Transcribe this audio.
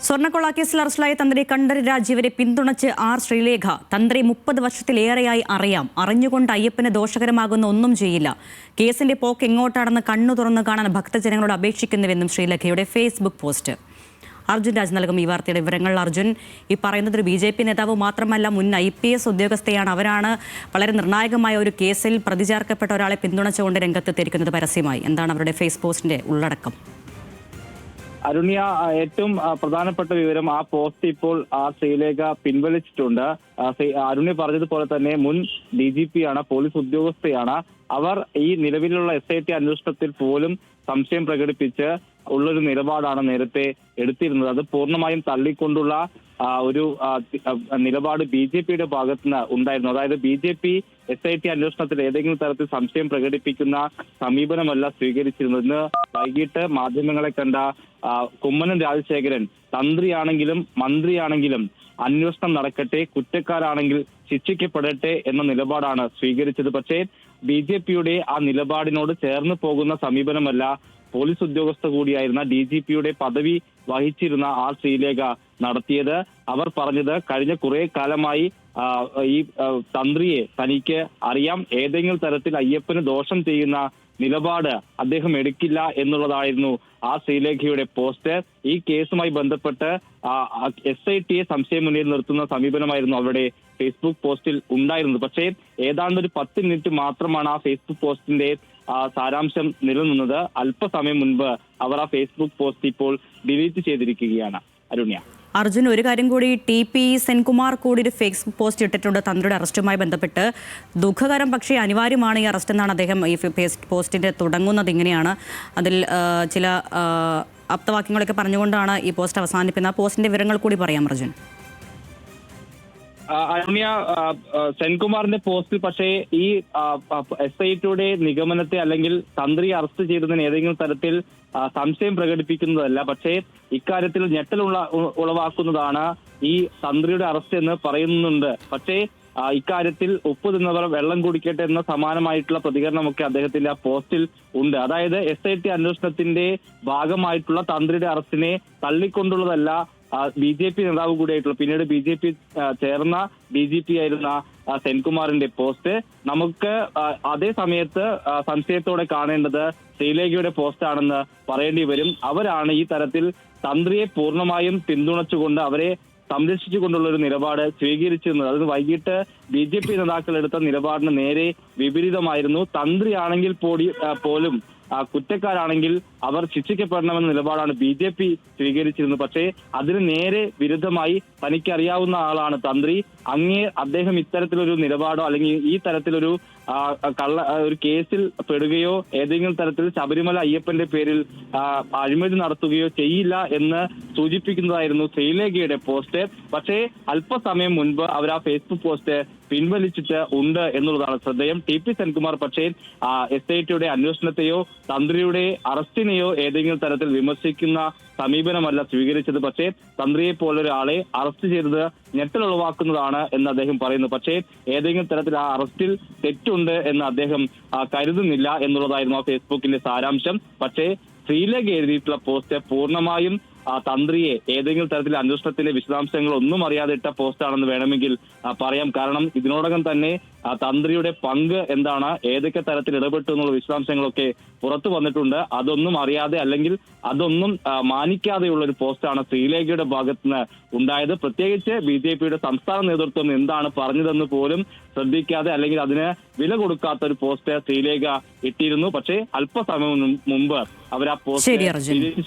സ്വർണ്ണക്കൊള്ള കേസിൽ അറസ്റ്റിലായ തന്ത്രി കണ്ഠരര് രാജീവരെ പിന്തുണച്ച് ആർ ശ്രീലേഖ തന്ത്രി 30 വർഷത്തിലേറെയായി അറിയാം, അറിഞ്ഞുകൊണ്ട് അയ്യപ്പന് ദോഷകരമാകുന്ന ഒന്നും ചെയ്യില്ല. കേസിന്റെ പോക്ക് എങ്ങോട്ടാണെന്ന് കണ്ണു തുറന്നു കാണാൻ ഭക്തജനങ്ങളോട് അപേക്ഷിക്കുന്നുവെന്നും ശ്രീലേഖയുടെ ഫേസ്ബുക്ക് പോസ്റ്റ്. അർജുൻ രാജ് നൽകും ഈ വാർത്തയുടെ വിവരങ്ങൾ. അർജുൻ, ഈ പറയുന്നത് ഒരു BJP നേതാവ് മാത്രമല്ല, മുൻ IPS ഉദ്യോഗസ്ഥയാണ്. അവരാണ് വളരെ നിർണായകമായ ഒരു കേസിൽ പ്രതി ചേർക്കപ്പെട്ട ഒരാളെ പിന്തുണച്ചുകൊണ്ട് രംഗത്തെത്തിയിരിക്കുന്നത് പരസ്യമായി. എന്താണ് അവരുടെ ഫേസ് പോസ്റ്റിന്റെ ഉള്ളടക്കം? അരുണ്യ, ഏറ്റവും പ്രധാനപ്പെട്ട വിവരം, ആ പോസ്റ്റ് ഇപ്പോൾ ശ്രീലേഖ പിൻവലിച്ചിട്ടുണ്ട്. അരുണ്യ പറഞ്ഞതുപോലെ തന്നെ മുൻ DGP ആണ്, പോലീസ് ഉദ്യോഗസ്ഥയാണ്. അവർ ഈ നിലവിലുള്ള SIT അന്വേഷണത്തിൽ പോലും സംശയം പ്രകടിപ്പിച്ച് ഉള്ളൊരു നിലപാടാണ് നേരത്തെ എടുത്തിരുന്നത്. അത് പൂർണ്ണമായും തള്ളിക്കൊണ്ടുള്ള ഒരു നിലപാട് BJPയുടെ ഭാഗത്തുനിന്ന് ഉണ്ടായിരുന്നു. അതായത് BJP SIT അന്വേഷണത്തിൽ ഏതെങ്കിലും തരത്തിൽ സംശയം പ്രകടിപ്പിക്കുന്ന സമീപനമല്ല സ്വീകരിച്ചിരുന്നത്. ഇന്ന് വൈകിട്ട് മാധ്യമങ്ങളെ കണ്ട കുമ്മനം രാജശേഖരൻ തന്ത്രിയാണെങ്കിലും മന്ത്രിയാണെങ്കിലും അന്വേഷണം നടക്കട്ടെ, കുറ്റക്കാരാണെങ്കിൽ ശിക്ഷിക്കപ്പെടട്ടെ എന്ന നിലപാടാണ് സ്വീകരിച്ചത്. പക്ഷേ BJPയുടെ ആ നിലപാടിനോട് ചേർന്ന് പോകുന്ന സമീപനമല്ല പോലീസ് ഉദ്യോഗസ്ഥ കൂടിയായിരുന്ന DGPയുടെ പദവി വഹിച്ചിരുന്ന ആർ ശ്രീലേഖ നടത്തിയത്. അവർ പറഞ്ഞത് കഴിഞ്ഞ കുറെ കാലമായി ഈ തന്ത്രിയെ തനിക്ക് അറിയാം, ഏതെങ്കിലും തരത്തിൽ അയ്യപ്പന് ദോഷം ചെയ്യുന്ന നിലപാട് അദ്ദേഹം എടുക്കില്ല എന്നുള്ളതായിരുന്നു ആ ശ്രീലേഖയുടെ പോസ്റ്റ്. ഈ കേസുമായി ബന്ധപ്പെട്ട് SITയെ സംശയം മുന്നിൽ നിർത്തുന്ന സമീപനമായിരുന്നു അവരുടെ ഫേസ്ബുക്ക് പോസ്റ്റിൽ ഉണ്ടായിരുന്നത്. പക്ഷേ ഏതാണ്ട് ഒരു 10 മിനിറ്റ് മാത്രമാണ് ആ ഫേസ്ബുക്ക് പോസ്റ്റിന്റെ സാരാംശം നിലനിന്നത്. അല്പസമയം മുൻപ് അവർ ആ ഫേസ്ബുക്ക് പോസ്റ്റ് ഇപ്പോൾ ഡിലീറ്റ് ചെയ്തിരിക്കുകയാണ്. അരുണ്യ, അർജുൻ, ഒരു കാര്യം കൂടി, TP സെൻകുമാർ കൂടി ഒരു ഫേസ്ബുക്ക് പോസ്റ്റ് ഇട്ടിട്ടുണ്ട് തന്ത്രിയുടെ അറസ്റ്റുമായി ബന്ധപ്പെട്ട്. ദുഃഖകരം പക്ഷേ അനിവാര്യമാണ് ഈ അറസ്റ്റ് എന്നാണ് അദ്ദേഹം ഈ പോസ്റ്റിന്റെ തുടങ്ങുന്നത്. ഇങ്ങനെയാണ്, അതിൽ ചില ആപ്തവാക്യങ്ങളൊക്കെ പറഞ്ഞുകൊണ്ടാണ് ഈ പോസ്റ്റ് അവസാനിപ്പിക്കുന്നത്. ആ പോസ്റ്റിന്റെ വിവരങ്ങൾ കൂടി പറയാം അർജുൻ. അരുണ്യ, സെൻകുമാറിന്റെ പോസ്റ്റിൽ പക്ഷേ ഈ SITയുടെ നിഗമനത്തെ അല്ലെങ്കിൽ തന്ത്രി അറസ്റ്റ് ചെയ്തതിന് ഏതെങ്കിലും തരത്തിൽ സംശയം പ്രകടിപ്പിക്കുന്നതല്ല. പക്ഷേ ഇക്കാര്യത്തിൽ ഞെട്ടൽ ഉളവാക്കുന്നതാണ് ഈ തന്ത്രിയുടെ അറസ്റ്റ് എന്ന് പറയുന്നുണ്ട്. പക്ഷേ ഇക്കാര്യത്തിൽ ഉപ്പ് തിന്നവർ വെള്ളം കുടിക്കട്ടെ എന്ന സമാനമായിട്ടുള്ള പ്രതികരണമൊക്കെ അദ്ദേഹത്തിന്റെ ആ പോസ്റ്റിൽ ഉണ്ട്. അതായത് SIT അന്വേഷണത്തിന്റെ ഭാഗമായിട്ടുള്ള തന്ത്രിയുടെ അറസ്റ്റിനെ തള്ളിക്കൊണ്ടുള്ളതല്ല BJP നേതാവ് കൂടിയായിട്ടുള്ള, പിന്നീട് BJP ചേർന്ന DGP ആയിരുന്ന സെൻകുമാറിന്റെ പോസ്റ്റ്. നമുക്ക് അതേ സമയത്ത് സംശയത്തോടെ കാണേണ്ടത് ശ്രീലേഖയുടെ പോസ്റ്റാണെന്ന് പറയേണ്ടി വരും. അവരാണ് ഈ തരത്തിൽ തന്ത്രിയെ പൂർണ്ണമായും പിന്തുണച്ചുകൊണ്ട് അവരെ സംരക്ഷിച്ചുകൊണ്ടുള്ള ഒരു നിലപാട് സ്വീകരിച്ചിരുന്നത്. അത് വൈകിട്ട് BJP നേതാക്കൾ എടുത്ത നിലപാടിന് നേരെ വിപരീതമായിരുന്നു. തന്ത്രിയാണെങ്കിൽ പോലും കുറ്റക്കാരാണെങ്കിൽ അവർ ശിക്ഷിക്കപ്പെടണമെന്ന നിലപാടാണ് BJP സ്വീകരിച്ചിരുന്നത്. പക്ഷേ അതിന് നേരെ വിരുദ്ധമായി തനിക്കറിയാവുന്ന ആളാണ് തന്ത്രി, അദ്ദേഹം ഇത്തരത്തിലൊരു നിലപാടോ അല്ലെങ്കിൽ ഈ തരത്തിലൊരു ഒരു കേസിൽ പെടുകയോ ഏതെങ്കിലും തരത്തിൽ ശബരിമല അയ്യപ്പന്റെ പേരിൽ അഴിമതി നടത്തുകയോ ചെയ്യില്ല എന്ന് സൂചിപ്പിക്കുന്നതായിരുന്നു ശ്രീലേഖയുടെ പോസ്റ്റ്. പക്ഷേ അല്പസമയം മുൻപ് അവർ ആ ഫേസ്ബുക്ക് പോസ്റ്റ് പിൻവലിച്ചിട്ട് ഉണ്ട് എന്നുള്ളതാണ് ശ്രദ്ധേയം. TP സെൻകുമാർ പക്ഷേ SITയുടെ അന്വേഷണത്തെയോ തന്ത്രിയുടെ അറസ്റ്റിനെയോ ഏതെങ്കിലും തരത്തിൽ വിമർശിക്കുന്ന സമീപനമല്ല സ്വീകരിച്ചത്. പക്ഷേ തന്ത്രിയെ പോലൊരാളെ അറസ്റ്റ് ചെയ്തത് ഞെട്ടലുളവാക്കുന്നതാണ് എന്ന് അദ്ദേഹം പറയുന്നു. പക്ഷേ ഏതെങ്കിലും തരത്തിൽ ആ അറസ്റ്റിൽ തെറ്റുണ്ട് എന്ന് അദ്ദേഹം കരുതുന്നില്ല എന്നുള്ളതായിരുന്നു ആ ഫേസ്ബുക്കിന്റെ സാരാംശം. പക്ഷേ ശ്രീലേഖ എഴുതിയിട്ടുള്ള പോസ്റ്റ് പൂർണ്ണമായും തന്ത്രിയെ ഏതെങ്കിലും തരത്തിൽ അന്വേഷണത്തിലെ വിശദാംശങ്ങൾ ഒന്നും അറിയാതെ ഇട്ട പോസ്റ്റാണെന്ന് വേണമെങ്കിൽ പറയാം. കാരണം ഇതിനോടകം തന്നെ തന്ത്രിയുടെ പങ്ക് എന്താണ്, ഏതൊക്കെ തരത്തിൽ ഇടപെട്ടു എന്നുള്ള വിശദാംശങ്ങളൊക്കെ പുറത്തു വന്നിട്ടുണ്ട്. അതൊന്നും അറിയാതെ അല്ലെങ്കിൽ അതൊന്നും മാനിക്കാതെയുള്ള ഒരു പോസ്റ്റാണ് ശ്രീലേഖയുടെ ഭാഗത്തുനിന്ന് ഉണ്ടായത്. പ്രത്യേകിച്ച് BJPയുടെ സംസ്ഥാന നേതൃത്വം എന്താണ് പറഞ്ഞതെന്ന് പോലും ശ്രദ്ധിക്കാതെ അല്ലെങ്കിൽ അതിന് വില കൊടുക്കാത്ത ഒരു പോസ്റ്റ് ശ്രീലേഖ ഇട്ടിരുന്നു. പക്ഷേ അല്പസമയം മുമ്പ് അവർ ആ പോസ്റ്റ്